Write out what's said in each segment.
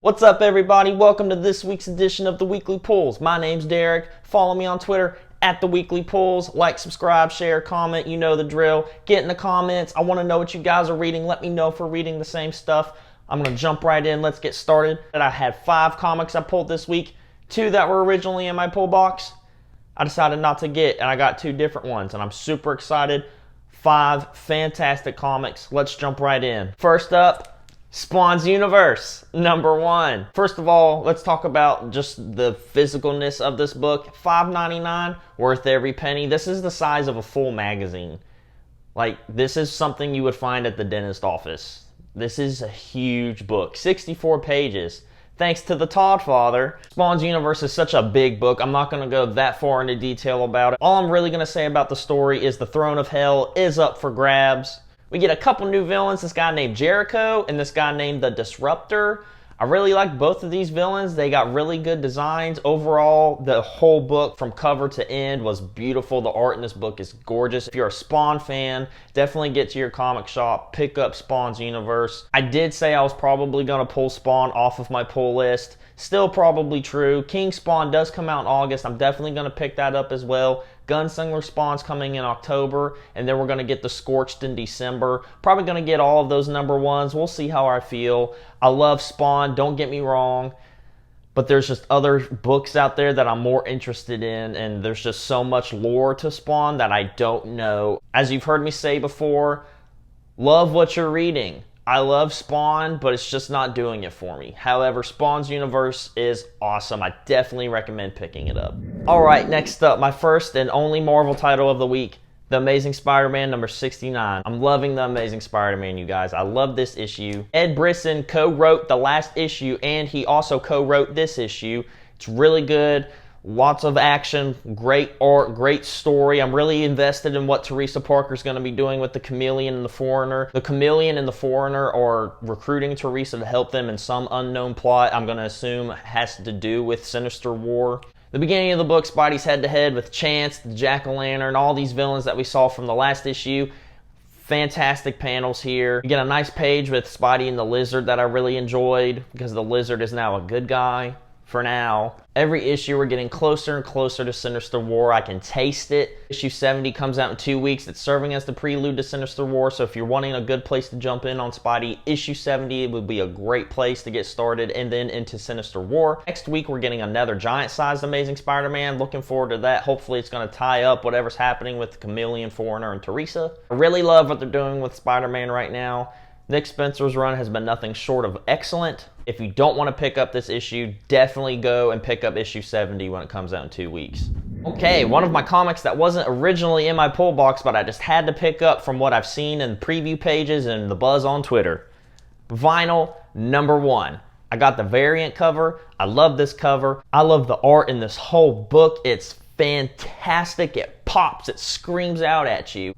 What's up, everybody? Welcome to this week's edition of the Weekly Pulls. My name's Derek. Follow me on Twitter at the Weekly Pulls. Like, subscribe, share, comment. You know the drill. Get in the comments. I want to know what you guys are reading. Let me know if we're reading the same stuff. I'm going to jump right in. Let's get started. I had 5 comics I pulled this week. 2 that were originally in my pull box I decided not to get, and I got 2 different ones, and I'm super excited. 5 fantastic comics. Let's jump right in. First up, Spawn's Universe, number 1. First of all, let's talk about just the physicalness of this book. $5.99, worth every penny. This is the size of a full magazine. Like, this is something you would find at the dentist office. This is a huge book, 64 pages. Thanks to the Todd Father. Spawn's Universe is such a big book. I'm not going to go that far into detail about it. All I'm really going to say about the story is the Throne of Hell is up for grabs. We get a couple new villains, this guy named Jericho and this guy named the Disruptor. I really like both of these villains. They got really good designs. Overall, the whole book from cover to end was beautiful. The art in this book is gorgeous. If you're a Spawn fan, definitely get to your comic shop, pick up Spawn's Universe. I did say I was probably going to pull Spawn off of my pull list. Still probably true. King Spawn does come out in August. I'm definitely going to pick that up as well. Gunslinger Spawn's coming in October, and then we're going to get the Scorched in December. Probably going to get all of those number 1s. We'll see how I feel. I love Spawn, don't get me wrong, but there's just other books out there that I'm more interested in, and there's just so much lore to Spawn that I don't know. As you've heard me say before, love what you're reading. I love Spawn, but it's just not doing it for me. However, Spawn's Universe is awesome. I definitely recommend picking it up. Alright, next up, my first and only Marvel title of the week, The Amazing Spider-Man number 69. I'm loving The Amazing Spider-Man, you guys. I love this issue. Ed Brisson co-wrote the last issue, and he also co-wrote this issue. It's really good. Lots of action, great art, great story. I'm really invested in what Teresa Parker's going to be doing with the Chameleon and the Foreigner. The Chameleon and the Foreigner are recruiting Teresa to help them in some unknown plot I'm going to assume has to do with Sinister War. The beginning of the book, Spidey's head-to-head with Chance, the Jack-o'-lantern, all these villains that we saw from the last issue. Fantastic panels here. You get a nice page with Spidey and the Lizard that I really enjoyed because the Lizard is now a good guy. For now. Every issue we're getting closer and closer to Sinister War. I can taste it. Issue 70 comes out in 2 weeks. It's serving as the prelude to Sinister War, so if you're wanting a good place to jump in on Spidey, issue 70 would be a great place to get started and then into Sinister War. Next week we're getting another giant-sized Amazing Spider-Man. Looking forward to that. Hopefully it's going to tie up whatever's happening with the Chameleon, Foreigner, and Teresa. I really love what they're doing with Spider-Man right now. Nick Spencer's run has been nothing short of excellent. If you don't want to pick up this issue, definitely go and pick up issue 70 when it comes out in 2 weeks. Okay, one of my comics that wasn't originally in my pull box, but I just had to pick up from what I've seen in preview pages and the buzz on Twitter. Vinyl number 1. I got the variant cover. I love this cover. I love the art in this whole book. It's fantastic. It pops. It screams out at you.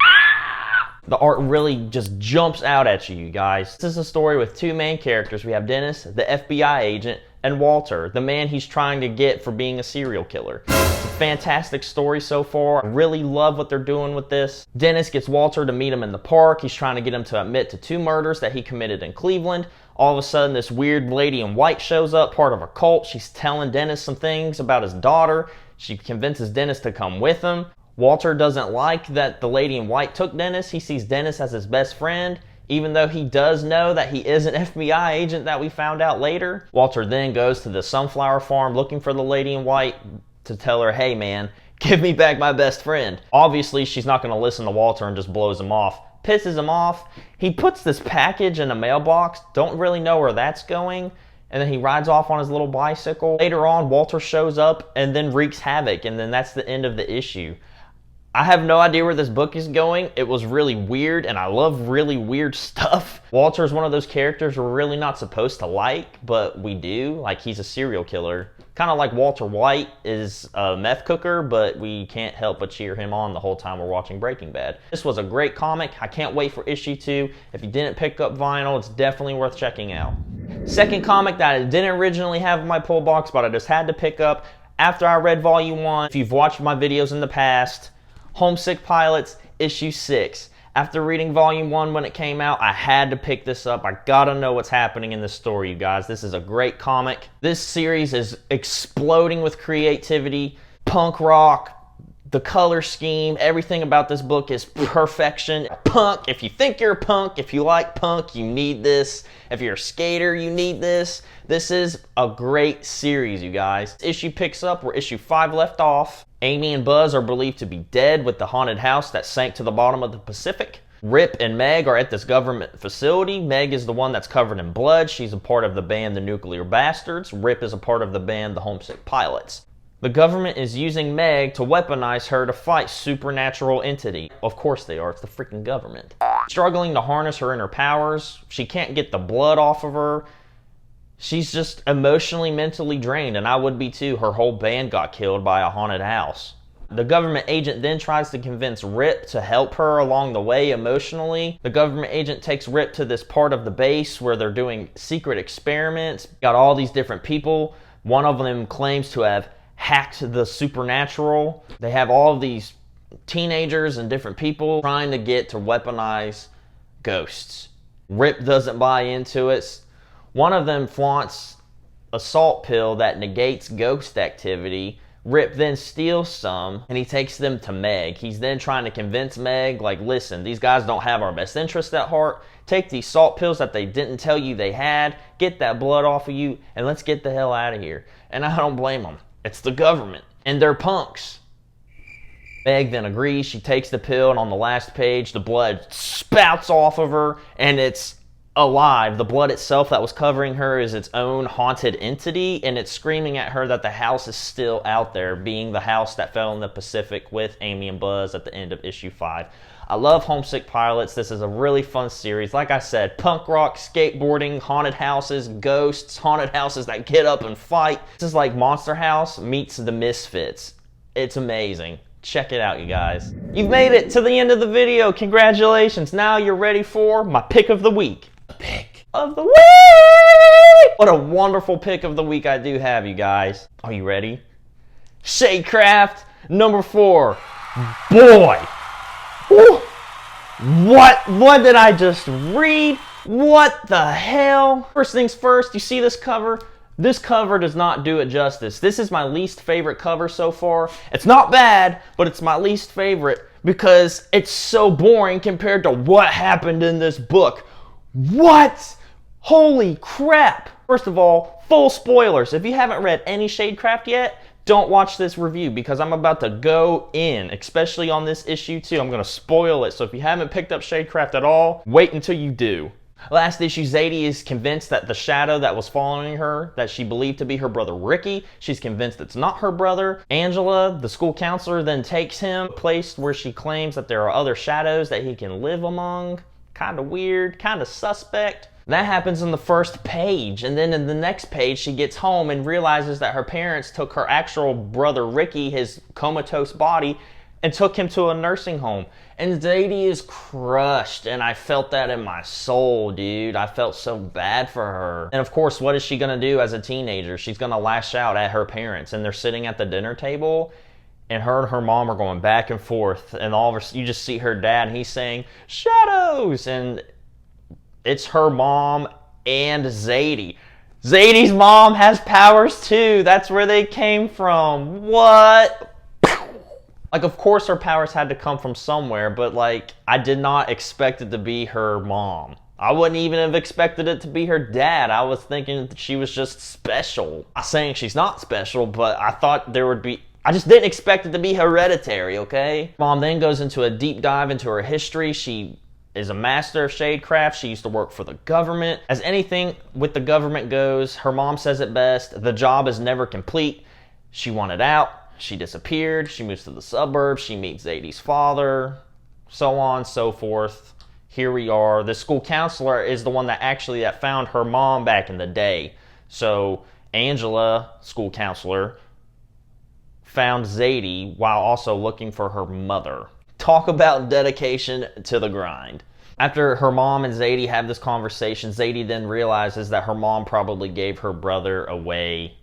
The art really just jumps out at you, guys. This is a story with 2 main characters. We have Dennis, the FBI agent, and Walter, the man he's trying to get for being a serial killer. It's a fantastic story so far. I really love what they're doing with this. Dennis gets Walter to meet him in the park. He's trying to get him to admit to 2 murders that he committed in Cleveland. All of a sudden, this weird lady in white shows up, part of a cult. She's telling Dennis some things about his daughter. She convinces Dennis to come with him. Walter doesn't like that the lady in white took Dennis. He sees Dennis as his best friend, even though he does know that he is an FBI agent that we found out later. Walter then goes to the sunflower farm looking for the lady in white to tell her, hey man, give me back my best friend. Obviously, she's not going to listen to Walter and just blows him off. Pisses him off. He puts this package in a mailbox, don't really know where that's going, and then he rides off on his little bicycle. Later on, Walter shows up and then wreaks havoc, and then that's the end of the issue. I have no idea where this book is going. It was really weird, and I love really weird stuff. Walter is one of those characters we're really not supposed to like, but we do. Like, he's a serial killer. Kind of like Walter White is a meth cooker, but we can't help but cheer him on the whole time we're watching Breaking Bad. This was a great comic. I can't wait for issue 2. If you didn't pick up vinyl, it's definitely worth checking out. Second comic that I didn't originally have in my pull box, but I just had to pick up after I read volume 1. If you've watched my videos in the past, Homesick Pilots, issue 6. After reading volume 1 when it came out, I had to pick this up. I gotta know what's happening in this story, you guys. This is a great comic. This series is exploding with creativity, punk rock, the color scheme, everything about this book is perfection. Punk, if you think you're a punk, if you like punk, you need this. If you're a skater, you need this. This is a great series, you guys. Issue picks up where issue 5 left off. Amy and Buzz are believed to be dead with the haunted house that sank to the bottom of the Pacific. Rip and Meg are at this government facility. Meg is the one that's covered in blood. She's a part of the band The Nuclear Bastards. Rip is a part of the band The Homesick Pilots. The government is using Meg to weaponize her to fight supernatural entity. Of course they are, it's the freaking government. Struggling to harness her inner powers, she can't get the blood off of her. She's just emotionally, mentally drained, and I would be too. Her whole band got killed by a haunted house. The government agent then tries to convince Rip to help her along the way emotionally. The government agent takes Rip to this part of the base where they're doing secret experiments. Got all these different people. One of them claims to have hacked the supernatural. They have all of these teenagers and different people trying to get to weaponize ghosts. Rip doesn't buy into it. One of them flaunts a salt pill that negates ghost activity. Rip then steals some and he takes them to Meg. He's then trying to convince Meg, like, listen, these guys don't have our best interest at heart. Take these salt pills that they didn't tell you they had, get that blood off of you, and let's get the hell out of here. And I don't blame them. It's the government, and they're punks. Meg then agrees. She takes the pill, and on the last page, the blood spouts off of her, and it's alive. The blood itself that was covering her is its own haunted entity, and it's screaming at her that the house is still out there, being the house that fell in the Pacific with Amy and Buzz at the end of issue 5. I love Homesick Pilots. This is a really fun series. Like I said, punk rock, skateboarding, haunted houses, ghosts, haunted houses that get up and fight. This is like Monster House meets the Misfits. It's amazing. Check it out, you guys. You've made it to the end of the video. Congratulations. Now you're ready for my pick of the week. Pick of the week! What a wonderful pick of the week I do have, you guys. Are you ready? Shadecraft number 4. Boy! Whew. What did I just read? What the hell? First things first, you see this cover? This cover does not do it justice. This is my least favorite cover so far. It's not bad, but it's my least favorite because it's so boring compared to what happened in this book. What? Holy crap! First of all, full spoilers. If you haven't read any Shadecraft yet, don't watch this review because I'm about to go in, especially on this issue too. I'm going to spoil it. So if you haven't picked up Shadecraft at all, wait until you do. Last issue, Zadie is convinced that the shadow that was following her, that she believed to be her brother Ricky, she's convinced it's not her brother. Angela, the school counselor, then takes him to a place where she claims that there are other shadows that he can live among. Kind of weird, kind of suspect. That happens in the first page, and then in the next page she gets home and realizes that her parents took her actual brother Ricky, his comatose body, and took him to a nursing home. And Zadie is crushed, and I felt that in my soul, dude. I felt so bad for her. And of course, what is she gonna do as a teenager? She's gonna lash out at her parents, and they're sitting at the dinner table, and her mom are going back and forth, and all of a, you just see her dad, and he's saying, "Shadows!" And it's her mom and Zadie. Zadie's mom has powers too. That's where they came from. What? Like, of course her powers had to come from somewhere, but like, I did not expect it to be her mom. I wouldn't even have expected it to be her dad. I was thinking that she was just special. I'm saying she's not special, but I thought there would be, I just didn't expect it to be hereditary, okay? Mom then goes into a deep dive into her history. She is a master of Shadecraft. She used to work for the government. As anything with the government goes, her mom says it best, the job is never complete. She wanted out. She disappeared. She moves to the suburbs. She meets Zadie's father, so on, so forth. Here we are. The school counselor is the one that found her mom back in the day. So Angela, school counselor, found Zadie while also looking for her mother. Talk about dedication to the grind. After her mom and Zadie have this conversation, Zadie then realizes that her mom probably gave her brother away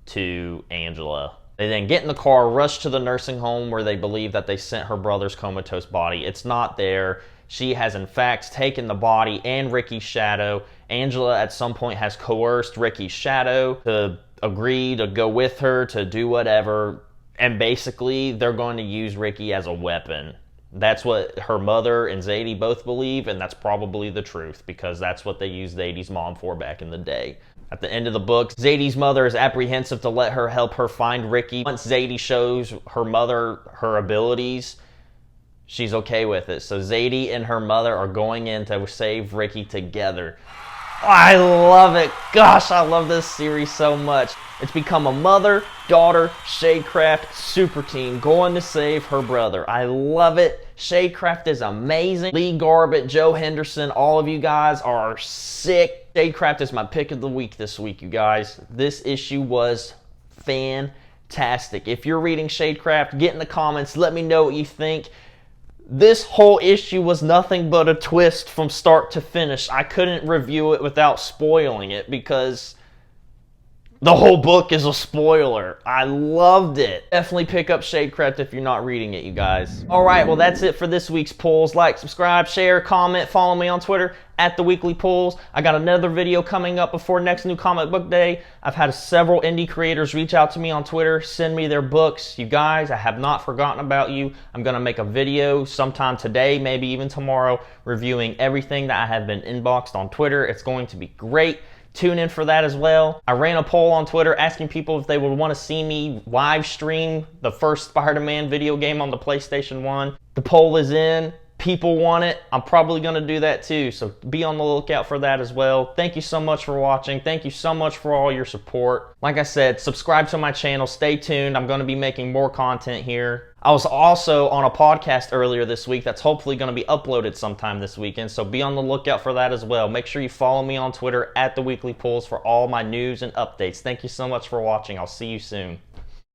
to Angela. They then get in the car, rush to the nursing home where they believe that they sent her brother's comatose body. It's not there. she has in fact taken the body and Ricky's shadow. Angela at some point has coerced Ricky's shadow to agree to go with her, to do whatever, and basically they're going to use Ricky as a weapon. That's what her mother and Zadie both believe, and that's probably the truth, because that's what they used Zadie's mom for back in the day. At the end of the book, Zadie's mother is apprehensive to let her help her find Ricky. Once Zadie shows her mother her abilities, she's okay with it. So Zadie and her mother are going in to save Ricky together. I love it. Gosh, I love this series so much. It's become a mother-daughter Shadecraft super team going to save her brother. I love it. Shadecraft is amazing. Lee Garbett, Joe Henderson, all of you guys are sick. Shadecraft is my pick of the week this week, you guys. This issue was fantastic. If you're reading Shadecraft, get in the comments. Let me know what you think. This whole issue was nothing but a twist from start to finish. I couldn't review it without spoiling it because the whole book is a spoiler. I loved it. Definitely pick up Shadecraft if you're not reading it, you guys. Alright, well that's it for this week's Pulls. Like, subscribe, share, comment, follow me on Twitter at The Weekly Pulls. I got another video coming up before next New Comic Book Day. I've had several indie creators reach out to me on Twitter, send me their books. You guys, I have not forgotten about you. I'm going to make a video sometime today, maybe even tomorrow, reviewing everything that I have been inboxed on Twitter. It's going to be great. Tune in for that as well. I ran a poll on Twitter asking people if they would want to see me live stream the first Spider-Man video game on the PlayStation 1. The poll is in. People want it. I'm probably going to do that too, so be on the lookout for that as well. Thank you so much for watching. Thank you so much for all your support. Like I said, subscribe to my channel. Stay tuned. I'm going to be making more content here. I was also on a podcast earlier this week that's hopefully going to be uploaded sometime this weekend, so be on the lookout for that as well. Make sure you follow me on Twitter at The Weekly Pulls for all my news and updates. Thank you so much for watching. I'll see you soon.